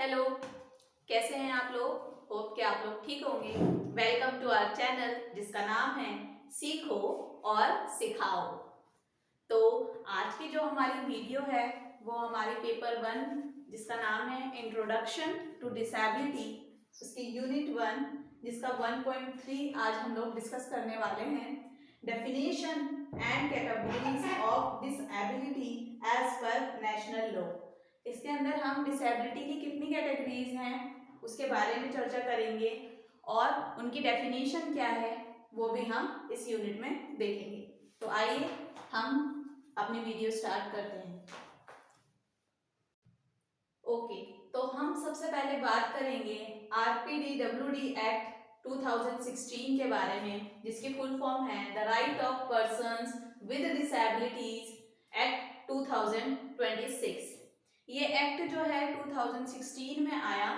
Hello, कैसे हैं आप लोग? होप कि आप लोग ठीक होंगे। वेलकम टू आवर चैनल जिसका नाम है सीखो और सिखाओ। तो आज की जो हमारी वीडियो है वो हमारी पेपर 1 जिसका नाम है इंट्रोडक्शन टू डिसेबिलिटी, उसकी यूनिट 1 जिसका 1.3 आज हम लोग डिस्कस करने वाले हैं। Definition and categories of disability as per national law. इसके अंदर हम डिसेबिलिटी की कितनी कैटेगरीज हैं उसके बारे में चर्चा करेंगे और उनकी डेफिनेशन क्या है वो भी हम इस यूनिट में देखेंगे। तो आइए हम अपनी वीडियो स्टार्ट करते हैं। ओके, तो हम सबसे पहले बात करेंगे आरपीडीडब्ल्यूडी एक्ट 2016 के बारे में, जिसकी फुल फॉर्म है the right of persons with disabilities act 2026। ये एक्ट जो है 2016 में आया।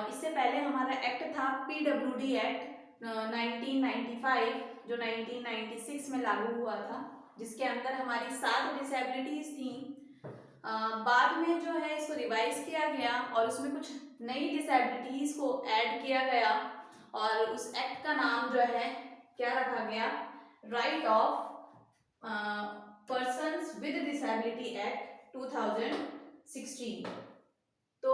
इससे पहले हमारा एक्ट था पीडब्ल्यूडी एक्ट 1995 जो 1996 में लागू हुआ था, जिसके अंदर हमारी 7 डिसेबिलिटीज थी। बाद में जो है इसको रिवाइज किया गया और उसमें कुछ नई डिसेबिलिटीज को ऐड किया गया और उस एक्ट का नाम जो है क्या रखा गया, right of persons with disability act 2016। तो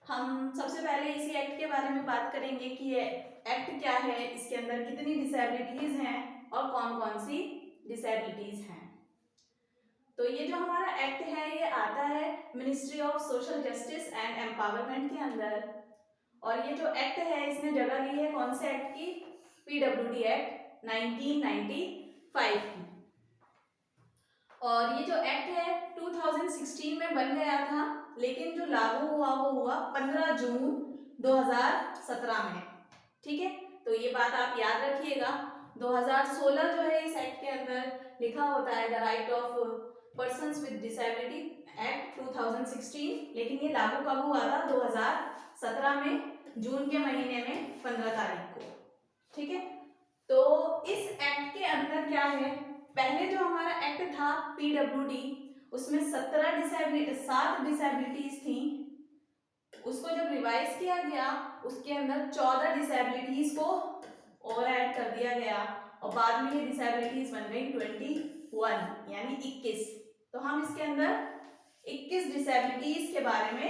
हम सबसे पहले इसी एक्ट के बारे में बात करेंगे कि ये एक्ट क्या है, इसके अंदर कितनी डिसेबिलिटीज हैं और कौन कौन सी डिसेबिलिटीज हैं। तो ये जो हमारा एक्ट है ये आता है ministry of social justice and empowerment के अंदर, और ये जो एक्ट है इसने जगह ली है कौन से एक्ट की, पीडब्ल्यूडी एक्ट 1995 की। और ये जो एक्ट है 2016 में बन गया था, लेकिन जो लागू हुआ वो हुआ 15 जून 2017 में। ठीक है, तो ये बात आप याद रखिएगा। 2016 जो है इस एक्ट के अंदर लिखा होता है the right of persons with disability act 2016, लेकिन ये लागू कब हुआ था, 2017 में जून के महीने में 15 तारीख को। ठीक है, तो इस एक्ट के अंदर क्या है, पहले जो हमारा एक्ट था पीडब्ल्यूडी उसमें 7 डिसेबिलिटीज थी। उसको जब रिवाइज किया गया उसके अंदर 14 डिसेबिलिटीज को और ऐड कर दिया गया और बाद में ये डिसेबिलिटीज बन गई 21 यानी 21। तो हम इसके अंदर 21 डिसेबिलिटीज के बारे में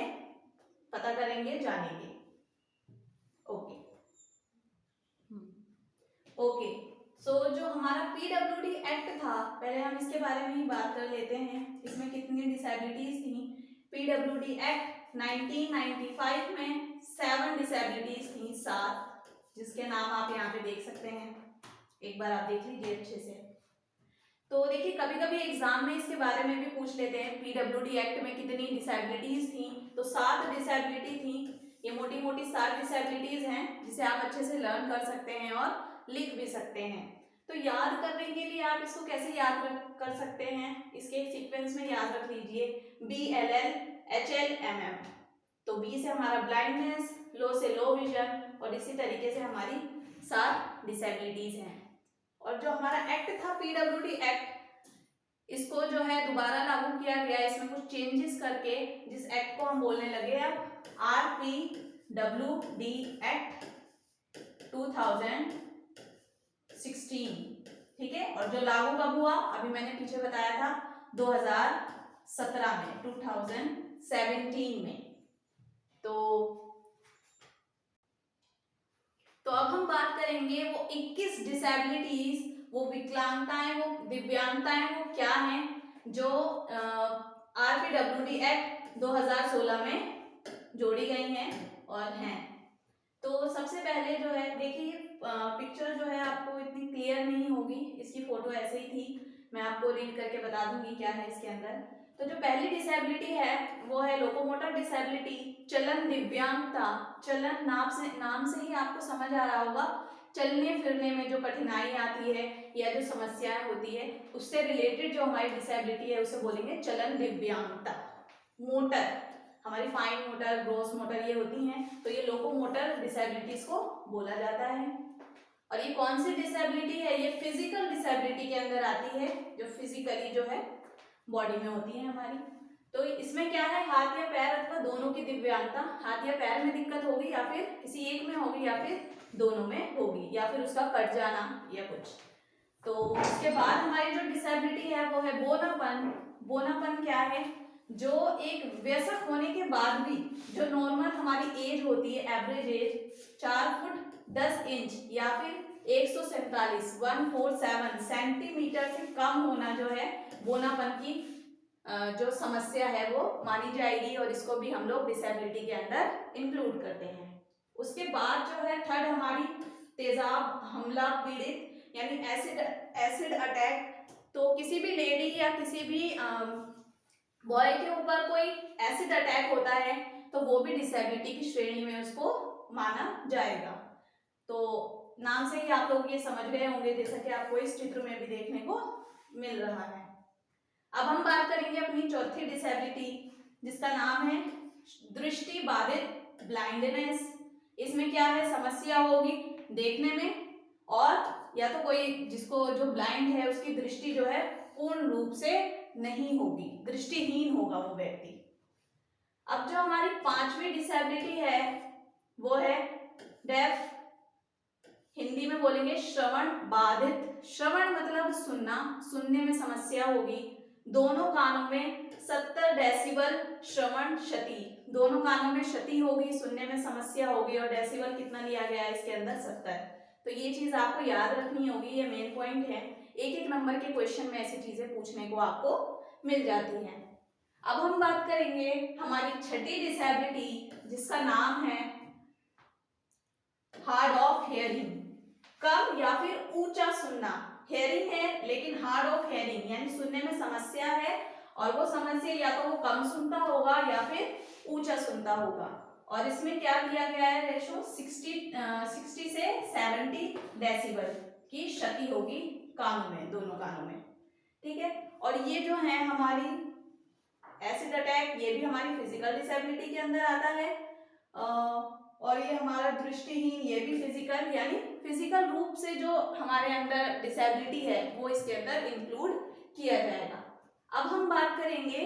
पता करेंगे, जानेंगे। ओके ओके, सो जो हमारा पीडब्ल्यूडी एक्ट था पहले हम इसके बारे में ही बात कर लेते हैं। इसमें कितनी डिसेबिलिटीज थी, पीडब्ल्यूडी एक्ट 1995 में 7 डिसेबिलिटीज थी, 7, जिसके नाम आप यहाँ पे देख सकते हैं। एक बार आप देख लीजिए अच्छे से। तो देखिए कभी कभी एग्जाम में इसके बारे में भी पूछ लेते हैं पीडब्ल्यूडी एक्ट में कितनी डिसेबिलिटीज थी, तो 7 डिसेबिलिटी थी। ये मोटी मोटी 7 डिसेबिलिटीज हैं जिसे आप अच्छे से लर्न कर सकते हैं और लिख भी सकते हैं। तो याद करने के लिए आप इसको कैसे याद कर सकते हैं, इसके सीक्वेंस में याद रख लीजिए BLL HLMM। तो बी से हमारा ब्लाइंडनेस, लो से लो विजन, और इसी तरीके से हमारी 7 डिसेबिलिटीज हैं। और जो हमारा एक्ट था पीडब्ल्यूडी एक्ट, इसको जो है दोबारा लागू किया गया इसमें कुछ चेंजेस करके, जिस एक्ट को हम बोलने लगे अब आरपीडब्ल्यूडी एक्ट 2016। ठीक है, और जो लागू कब हुआ अभी मैंने पीछे बताया था 2017 में, 2017 में। तो अब हम बात करेंगे वो 21 डिसेबिलिटीज, वो विकलांगताएं, वो दिव्यांगताएं वो क्या हैं जो आरपीडब्ल्यूडी एक्ट 2016 में जोड़ी गई हैं और हैं। तो सबसे पहले जो है देखिए पिक्चर जो है आपको इतनी क्लियर नहीं होगी, इसकी फोटो ऐसे ही थी, मैं आपको रीड करके बता दूंगी क्या है इसके अंदर। तो जो पहली डिसेबिलिटी है वो है लोकोमोटर डिसेबिलिटी, चलन दिव्यांगता। चलन नाम से ही आपको समझ आ रहा होगा, चलने फिरने में जो कठिनाई आती है या जो समस्याएं होती है उससे रिलेटेड जो हमारी डिसेबिलिटी है उसे बोलेंगे चलन दिव्यांगता। मोटर, हमारी फाइन मोटर, ग्रोस मोटर ये होती हैं, तो ये लोकोमोटर डिसेबिलिटीज को बोला जाता है। और ये कौन सी डिसेबिलिटी है, ये फिजिकल डिसेबिलिटी के अंदर आती है, जो फिजिकली जो है बॉडी में होती है हमारी। तो इसमें क्या है, हाथ या पैर अथवा दोनों दोनों की दिव्यांगता, हाथ या पैर में दिक्कत होगी या फिर किसी एक में होगी या फिर दोनों में होगी या फिर उसका कट जाना या कुछ। तो उसके बाद हमारी जो डिसेबिलिटी है वो है बोनापन। बोनापन क्या है? जो एक वयस्क होने के बाद भी जो नॉर्मल हमारी एज होती है, एवरेज एज 4 फुट 10 इंच या फिर 147 सेंटीमीटर से कम होना जो है बोनापन की जो समस्या है वो मानी जाएगी और इसको भी हम लोग डिसेबिलिटी के अंदर इंक्लूड करते हैं। उसके बाद जो है थर्ड हमारी तेजाब हमला पीड़ित यानी एसिड अटैक। तो किसी भी लेडी या किसी भी बॉय के ऊपर कोई एसिड अटैक होता है तो वो भी डिसेबिलिटी की श्रेणी में उसको माना जाएगा। तो नाम से ही आप लोग ये समझ गए होंगे, जैसा कि आपको इस चित्र में भी देखने को मिल रहा है। अब हम बात करेंगे अपनी चौथी डिसेबिलिटी जिसका नाम है दृष्टि बाधित, ब्लाइंडनेस। इसमें क्या है? समस्या होगी देखने में और या तो कोई जिसको जो ब्लाइंड है उसकी दृष्टि जो है पूर्ण रूप से नहीं होगी, दृष्टिहीन होगा वो व्यक्ति। अब जो हमारी पांचवी डिसेबिलिटी है वो है डेफ, हिंदी में बोलेंगे श्रवण बाधित। श्रवण मतलब सुनना, सुनने में समस्या होगी। दोनों कानों में 70 डेसिबल श्रवण क्षति, दोनों कानों में क्षति होगी, सुनने में समस्या होगी। और डेसिबल कितना लिया गया है इसके अंदर? 70। तो ये चीज आपको याद रखनी होगी, ये मेन पॉइंट है। एक नंबर के क्वेश्चन में ऐसी चीजें पूछने को आपको मिल जाती हैं। अब हम बात करेंगे हमारी छठी डिसेबिलिटी जिसका नाम है हार्ड ऑफ हेयरिंग, कम या फिर ऊंचा सुनना। हेयरिंग है लेकिन हार्ड ऑफ हेयरिंग यानी सुनने में समस्या है और वो समस्या या तो वो कम सुनता होगा या फिर ऊंचा सुनता होगा। और इसमें क्या दिया गया है रेशो? 60 से 70 डेसिबल की क्षति होगी कानों में, दोनों कानों में। ठीक है। और ये जो है हमारी एसिड अटैक, ये भी हमारी फिजिकल डिसेबिलिटी के अंदर आता है। और ये हमारा दृष्टिहीन, ये भी फिजिकल यानी फिजिकल रूप से जो हमारे अंदर डिसेबिलिटी है वो इसके अंदर इंक्लूड किया जाएगा। अब हम बात करेंगे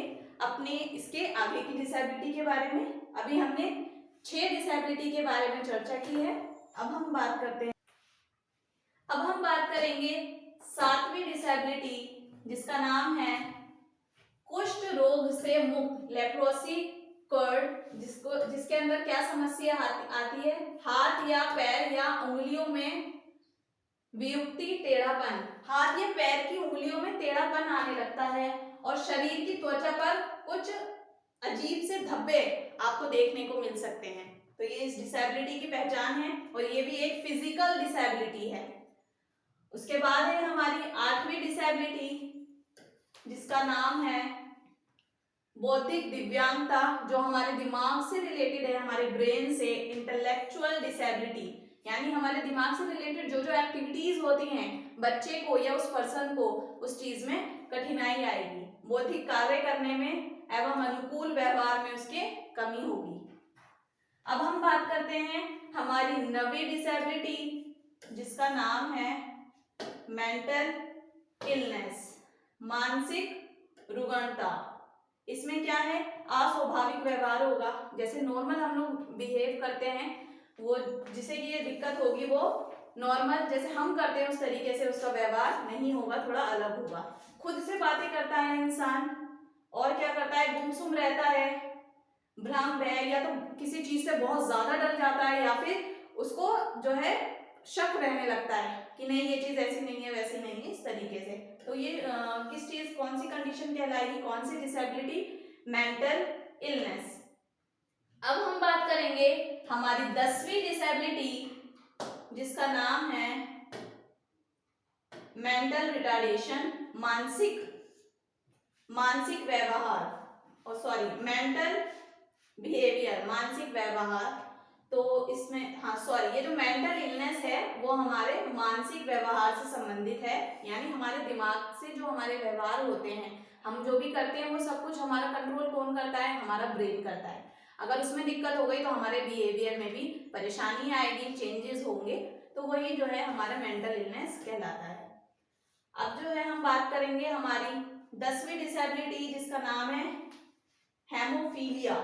अपने इसके आगे की डिसेबिलिटी के बारे में। अभी हमने 6 डिसेबिलिटी के बारे में चर्चा की है। अब हम बात करते हैं, अब हम बात करेंगे 7वीं डिसेबिलिटी जिसका नाम है कुष्ठ रोग से मुक्त, लेप्रोसी कर्ड, जिसके अंदर क्या समस्या आती है? हाथ या पैर या उंगलियों में वियुक्ति, टेढ़ापन। हाथ या पैर की उंगलियों में टेढ़ापन आने लगता है और शरीर की त्वचा पर कुछ अजीब से धब्बे आपको देखने को मिल सकते हैं। तो ये इस डिसेबिलिटी की पहचान है और ये भी एक फिजिकल डिसेबिलिटी है। उसके बाद है हमारी 8वीं डिसेबिलिटी जिसका नाम है बौद्धिक दिव्यांगता, जो हमारे दिमाग से रिलेटेड है, हमारे ब्रेन से। इंटेलेक्चुअल डिसेबिलिटी यानी हमारे दिमाग से रिलेटेड जो जो एक्टिविटीज होती हैं बच्चे को या उस पर्सन को, उस चीज में कठिनाई आएगी। बौद्धिक कार्य करने में एवं अनुकूल व्यवहार में उसके कमी होगी। अब हम बात करते हैं हमारी 9वीं डिसेबिलिटी जिसका नाम है मेंटल इलनेस, मानसिक रुग्णता। इसमें क्या है? अस्वाभाविक व्यवहार होगा, जैसे नॉर्मल हम लोग बिहेव करते हैं, वो जिसे ये दिक्कत होगी वो नॉर्मल जैसे हम करते हैं उस तरीके से उसका व्यवहार नहीं होगा, थोड़ा अलग होगा। खुद से बातें करता है इंसान और क्या करता है? गुमसुम रहता है, भ्रम है, या तो किसी चीज से बहुत ज्यादा डर जाता है या फिर उसको जो है शक रहने लगता है कि नहीं ये चीज ऐसी नहीं है वैसी नहीं है, इस तरीके से। तो ये किस चीज, कौन सी कंडीशन कहलाएगी, कौन सी डिसेबिलिटी? Mental illness. अब हम बात करेंगे हमारी 10वीं डिसेबिलिटी जिसका नाम है मेंटल रिटार्डेशन, मानसिक व्यवहार, और सॉरी मेंटल बिहेवियर, मानसिक व्यवहार। तो इसमें ये जो मेंटल इलनेस है वो हमारे मानसिक व्यवहार से संबंधित है, यानी हमारे दिमाग से जो हमारे व्यवहार होते हैं, हम जो भी करते हैं वो सब कुछ हमारा कंट्रोल कौन करता है? हमारा ब्रेन करता है। अगर उसमें दिक्कत हो गई तो हमारे बिहेवियर में भी परेशानी आएगी, चेंजेस होंगे, तो वही जो है हमारा मेंटल इलनेस कहलाता है। अब जो है हम बात करेंगे हमारी 10वीं डिसेबिलिटी जिसका नाम है हेमोफीलिया।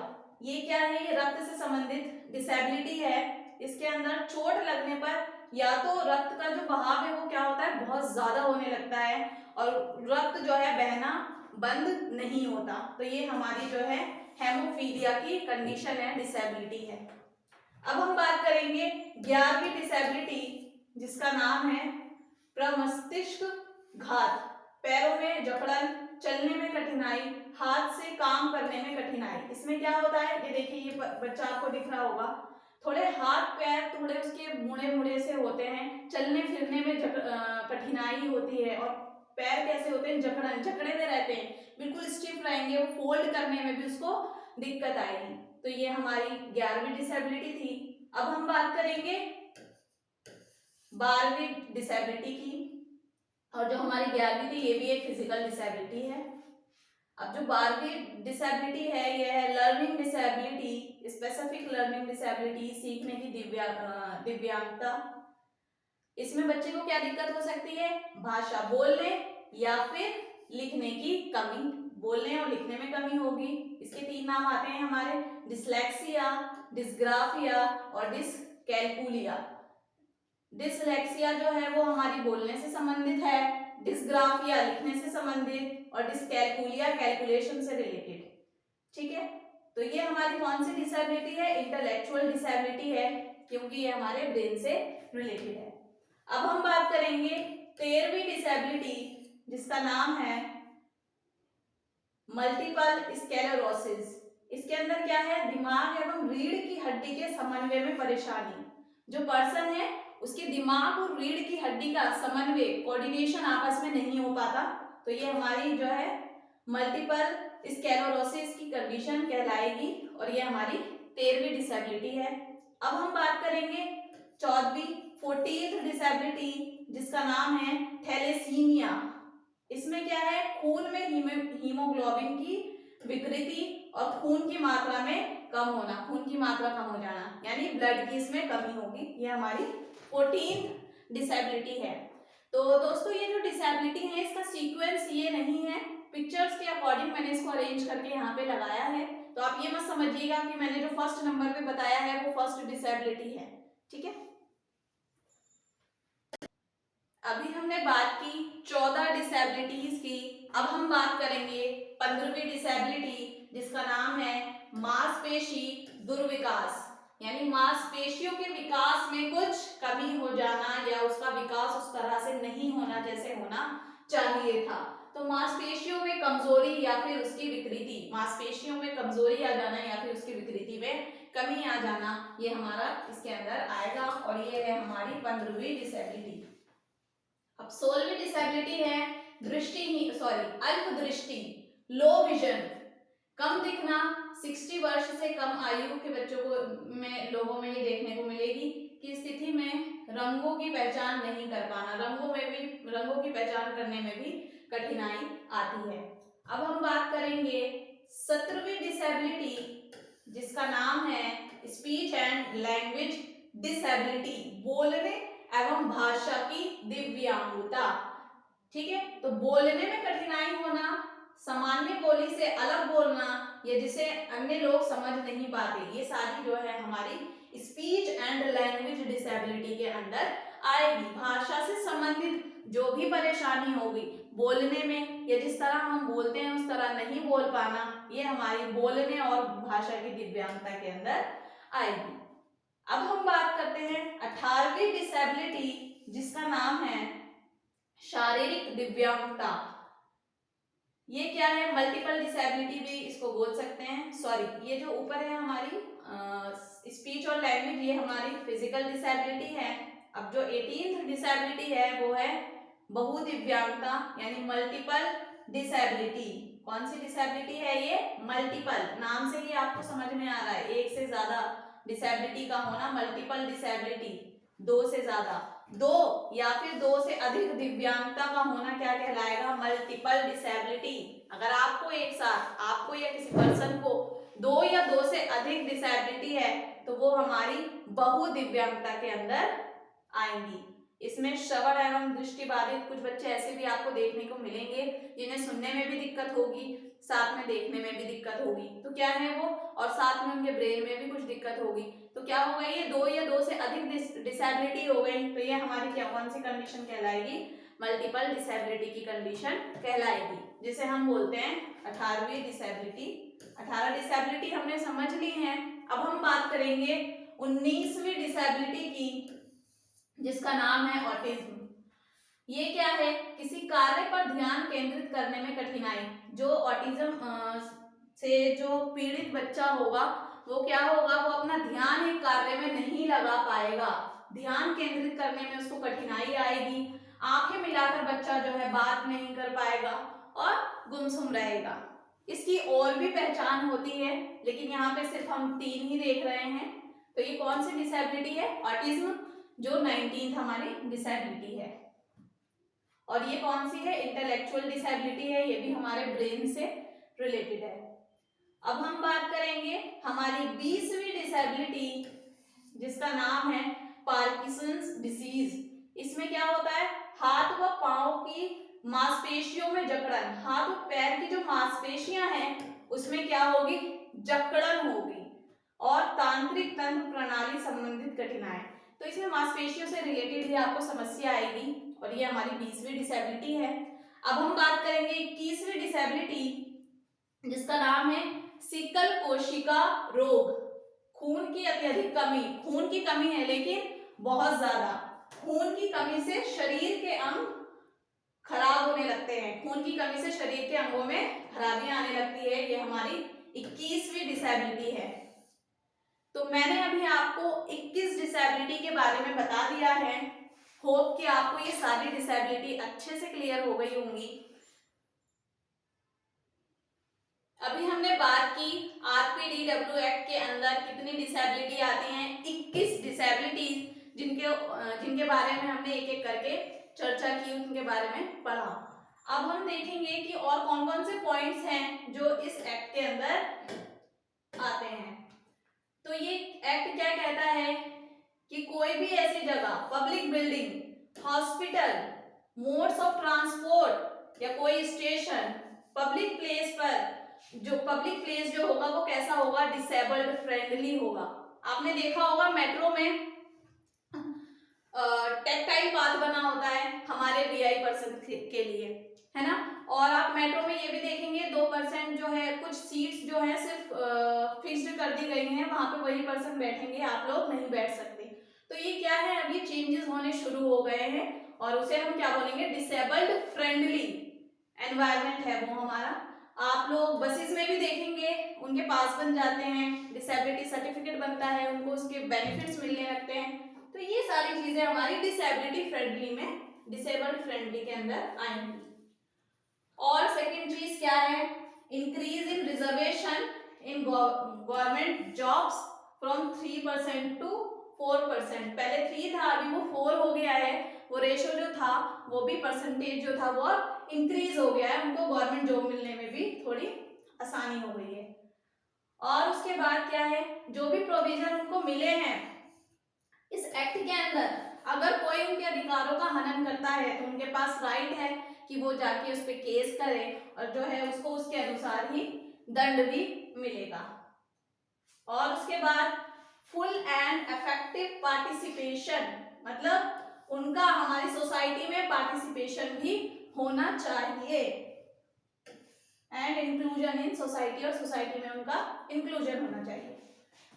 ये क्या है, ये रक्त से संबंधित डिसेबिलिटी है। इसके अंदर चोट लगने पर या तो रक्त का जो बहाव है वो क्या होता है, बहुत ज्यादा होने लगता है और रक्त जो है बहना बंद नहीं होता। तो ये हमारी जो है हेमोफीलिया की कंडीशन है, डिसेबिलिटी है। अब हम बात करेंगे 11वीं डिसेबिलिटी, जिसका नाम है प्रमस्तिष्क घात। पैरों में जकड़न, चलने में कठिनाई, हाथ से काम करने में कठिनाई। इसमें क्या होता है, ये देखिए, ये बच्चा आपको दिख रहा होगा, थोड़े हाथ पैर थोड़े उसके मुड़े मुड़े से होते हैं, चलने फिरने में कठिनाई होती है और पैर कैसे होते हैं, जकड़े में रहते हैं, बिल्कुल स्टिफ रहेंगे, वो फोल्ड करने में भी उसको दिक्कत आएगी। तो ये हमारी 11वीं डिसेबिलिटी थी। अब हम बात करेंगे 12वीं डिसेबिलिटी की, और जो हमारी 11वीं थी ये भी एक फिजिकल डिसेबिलिटी है। अब जो 12वीं डिसेबिलिटी है ये है learning disability, specific learning disability, सीखने की दिव्यांगता। इसमें बच्चे को क्या दिक्कत हो सकती है, भाषा बोलने या फिर लिखने की कमी, बोलने और लिखने में कमी होगी। इसके 3 नाम आते हैं हमारे, डिसलेक्सिया, डिसग्राफिया और डिसकैलकुलिया। डिसलेक्सिया जो है वो हमारी बोलने से संबंधित है, डिसग्राफिया लिखने से संबंधित और डिसकैलकुलिया कैलकुलेशन से रिलेटेड। ठीक है, तो ये हमारी कौन सी डिसेबिलिटी है, इंटेलेक्चुअल डिसेबिलिटी है, क्योंकि ये हमारे ब्रेन से रिलेटेड है। अब हम बात करेंगे 13वीं डिसेबिलिटी, जिसका नाम है मल्टीपल स्क्लेरोसिस। इसके अंदर क्या है, दिमाग एवं रीढ़ की हड्डी के समन्वय में परेशानी। जो पर्सन है उसके दिमाग और रीढ़ की हड्डी का समन्वय, कोऑर्डिनेशन आपस में नहीं हो पाता, तो ये हमारी जो है मल्टीपल स्क्लेरोसिस की कंडीशन कहलाएगी और ये हमारी 13वीं डिसेबिलिटी है। अब हम बात करेंगे 14th डिसेबिलिटी, जिसका नाम है थैलेसीमिया। इसमें क्या है, खून में हीमोग्लोबिन की विकृति और खून की मात्रा में कम होना, खून की मात्रा कम हो जाना, यानी ब्लड की इसमें कमी होगी। ये हमारी 14th डिसेबिलिटी है। तो दोस्तों ये जो डिसेबिलिटी है इसका सीक्वेंस ये नहीं है, पिक्चर्स के अकॉर्डिंग मैंने इसको अरेंज करके यहाँ पे लगाया है। तो आप ये मत समझिएगा कि मैंने जो फर्स्ट नंबर पे बताया है वो फर्स्ट डिसेबिलिटी है। ठीक है, अभी हमने बात की 14 डिसेबिलिटीज की। अब हम बात करेंगे 15वीं डिसेबिलिटी, जिसका नाम है मांसपेशी दुर्विकास, यानी मांसपेशियों के विकास में कुछ कमी हो जाना या उसका विकास उस तरह से नहीं होना जैसे होना चाहिए था। तो मांसपेशियों में कमजोरी या फिर उसकी विकृति, मांसपेशियों में कमजोरी आ जाना या फिर उसकी विकृति में कमी आ जाना, ये हमारा इसके अंदर आएगा और ये है हमारी 15वीं डिसेबिलिटी। अब 16वीं डिसेबिलिटी है अल्प दृष्टि, लो विजन, कम दिखना। 60 वर्ष से कम आयु के बच्चों को लोगों में ये देखने को मिलेगी कि स्थिति में रंगों की पहचान नहीं कर पाना, रंगों की पहचान करने में भी कठिनाई आती है। अब हम बात करेंगे 17वीं डिसेबिलिटी, जिसका नाम है स्पीच एंड लैंग्वेज डिसेबिलिटी, बोलने एवं भाषा की दिव्यांगता। ठीक है, तो बोलने में कठिनाई होना, सामान्य बोली से अलग बोलना या जिसे अन्य लोग समझ नहीं पाते, ये सारी जो है हमारी स्पीच एंड लैंग्वेज डिसेबिलिटी के अंदर आएगी। भाषा से संबंधित जो भी परेशानी होगी बोलने में या जिस तरह हम बोलते हैं उस तरह नहीं बोल पाना, ये हमारी बोलने और भाषा की दिव्यांगता के अंदर आएगी। अब हम बात करते हैं 18वीं डिसेबिलिटी, जिसका नाम है शारीरिक दिव्यांगता। ये क्या है, मल्टीपल डिसेबिलिटी भी इसको बोल सकते हैं। सॉरी, ये जो ऊपर है हमारी स्पीच और लैंग्वेज, ये हमारी फिजिकल डिसेबिलिटी है। अब जो 18th डिसेबिलिटी है वो है बहुदिव्यांगता, यानी मल्टीपल डिसेबिलिटी। कौन सी डिसेबिलिटी है ये, मल्टीपल, नाम से ही आपको समझ में आ रहा है, एक से ज्यादा डिसेबिलिटी का होना मल्टीपल डिसेबिलिटी, दो से ज्यादा, दो या फिर दो से अधिक दिव्यांगता का होना क्या कहलाएगा, मल्टीपल डिसेबिलिटी। अगर आपको एक साथ, आपको या किसी पर्सन को दो या दो से अधिक डिसेबिलिटी है तो वो हमारी बहुदिव्यांगता के अंदर आएंगी। इसमें श्रवण एवं दृष्टि बाधित कुछ बच्चे ऐसे भी आपको देखने को मिलेंगे जिन्हें सुनने में भी दिक्कत होगी, साथ में देखने में भी दिक्कत होगी, तो क्या है वो, और साथ में उनके ब्रेन में भी कुछ दिक्कत होगी, तो क्या होगा, ये 2 या 2 से अधिक डिसेबिलिटी हो गई, तो ये हमारी क्या कौन सी कंडीशन कहलाएगी, मल्टीपल डिसेबिलिटी की कंडीशन कहलाएगी, जिसे हम बोलते हैं 18वीं डिसेबिलिटी। 18 डिसेबिलिटी हमने समझ ली है। अब हम बात करेंगे 19वीं डिसेबिलिटी की, जिसका नाम है ऑटिज्म। ये क्या है, किसी कार्य पर ध्यान केंद्रित करने में कठिनाई। जो ऑटिज्म से जो पीड़ित बच्चा होगा वो क्या होगा, वो अपना ध्यान एक कार्य में नहीं लगा पाएगा, ध्यान केंद्रित करने में उसको कठिनाई आएगी, आंखें मिलाकर बच्चा जो है बात नहीं कर पाएगा और गुमसुम रहेगा। इसकी और भी पहचान होती है, लेकिन यहाँ पे सिर्फ हम 3 ही देख रहे हैं। तो ये कौन सी डिसेबिलिटी है, ऑटिज्म, जो 19th हमारी डिसेबिलिटी है। और ये कौन सी है, इंटेलेक्चुअल डिसेबिलिटी है, ये भी हमारे ब्रेन से रिलेटेड है। अब हम बात करेंगे हमारी 20वीं डिसेबिलिटी, जिसका नाम है पार्किंसंस डिसीज। इसमें क्या होता है, हाथ व पांव की मांसपेशियों में जकड़न, हाथ और पैर की जो मांसपेशियां हैं उसमें क्या होगी, जकड़न होगी, और तांत्रिक तंत्र प्रणाली संबंधित कठिनाई। तो इसमें मांसपेशियों से रिलेटेड ही आपको समस्या आएगी, और ये हमारी 20वीं डिसेबिलिटी है। अब हम बात करेंगे 21वीं डिसेबिलिटी, जिसका नाम है सिकल कोशिका रोग। खून की अत्यधिक कमी, खून की कमी है लेकिन बहुत ज्यादा, खून की कमी से शरीर के अंग खराब होने लगते हैं, खून की कमी से शरीर के अंगों में खराबी आने लगती है, ये हमारी 21वीं डिसेबिलिटी है। तो मैंने अभी आपको 21 डिसेबिलिटी के बारे में बता दिया है। होप कि आपको ये सारी डिसेबिलिटी अच्छे से क्लियर हो गई होंगी। अभी हमने बात की आरपीडीडब्ल्यू एक्ट के अंदर कितनी डिसेबिलिटी आती हैं, 21 डिसेबिलिटीज, जिनके बारे में हमने एक एक करके चर्चा की, उनके बारे में पढ़ा। अब हम देखेंगे कि और कौन कौन से पॉइंट्स हैं जो इस एक्ट के अंदर आते हैं। तो ये एक्ट क्या कहता है कि कोई भी ऐसी जगह, public building, hospital, modes of transport या कोई स्टेशन, पब्लिक प्लेस पर, जो पब्लिक प्लेस जो होगा वो कैसा होगा, डिसेबल्ड फ्रेंडली होगा। आपने देखा होगा मेट्रो में टेक्टाइल पाथ बना होता है हमारे वीआई पर्सन के लिए, है ना। और आप मेट्रो में ये भी देखेंगे 2% जो है, कुछ सीट्स जो है सिर्फ फिक्स्ड कर दी गई हैं, वहां पे वही पर्सन बैठेंगे, आप लोग नहीं बैठ सकते। तो ये क्या है, अब ये चेंजेस होने शुरू हो गए हैं, और उसे हम क्या बोलेंगे, डिसेबल्ड फ्रेंडली एनवायरमेंट है वो हमारा। आप लोग बसेस में भी देखेंगे, उनके पास बन जाते हैं, डिसेबिलिटी सर्टिफिकेट बनता है, उनको उसके बेनिफिट्स मिलने लगते हैं। तो ये सारी चीजें हमारी डिसेबिलिटी फ्रेंडली में, डिसेबल्ड फ्रेंडली के अंदर आएंगी। और सेकंड चीज क्या है, increase in reservation in government jobs from 3% to 4%। पहले 3 था, अभी वो 4 हो गया है। वो रेशो जो था, वो भी परसेंटेज जो था वो अब इंक्रीज हो गया है, उनको गवर्नमेंट जॉब मिलने में भी थोड़ी आसानी हो गई है। और उसके बाद क्या है, जो भी प्रोविजन उनको मिले हैं इस एक्ट के अंदर, अगर कोई उनके अधिकारों का हनन करता है तो उनके पास राइट है कि वो जाके उस पर केस करे, और जो है उसको उसके अनुसार ही दंड भी मिलेगा। और उसके बाद फुल एंड इफेक्टिव पार्टिसिपेशन, मतलब उनका हमारी सोसाइटी में पार्टिसिपेशन भी होना चाहिए, एंड इंक्लूजन इन सोसाइटी, और सोसाइटी में उनका इंक्लूजन होना चाहिए।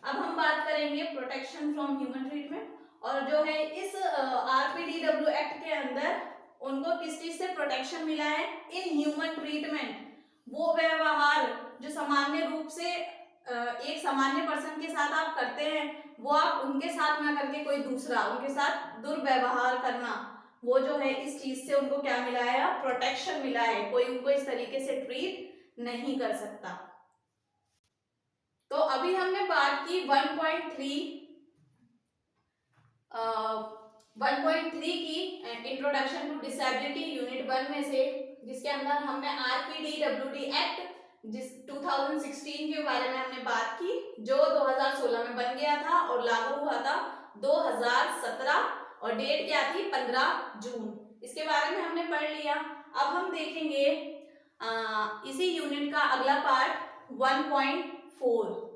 अब हम बात करेंगे प्रोटेक्शन फ्रॉम ह्यूमन ट्रीटमेंट, और जो है इस आरपीडीडब्ल्यू एक्ट के अंदर उनको किस चीज से प्रोटेक्शन मिला है, इन ह्यूमन ट्रीटमेंट, वो व्यवहार जो सामान्य रूप से एक सामान्य पर्सन के साथ आप करते हैं, वो आप उनके साथ ना करके कोई दूसरा उनके साथ दुर्व्यवहार करना, वो जो है इस चीज से उनको क्या मिला है, प्रोटेक्शन मिला है, कोई उनको इस तरीके से ट्रीट नहीं कर सकता। तो अभी हमने बात की 1.3 की इंट्रोडक्शन टू डिसेबिलिटी यूनिट 1 में से, जिसके अंदर हमने आरपीडीडब्ल्यूडी एक्ट जिस 2016 के बारे में हमने बात की, जो 2016 में बन गया था और लागू हुआ था 2017, और डेट क्या थी, 15 जून। इसके बारे में हमने पढ़ लिया। अब हम देखेंगे इसी यूनिट का अगला पार्ट 1.4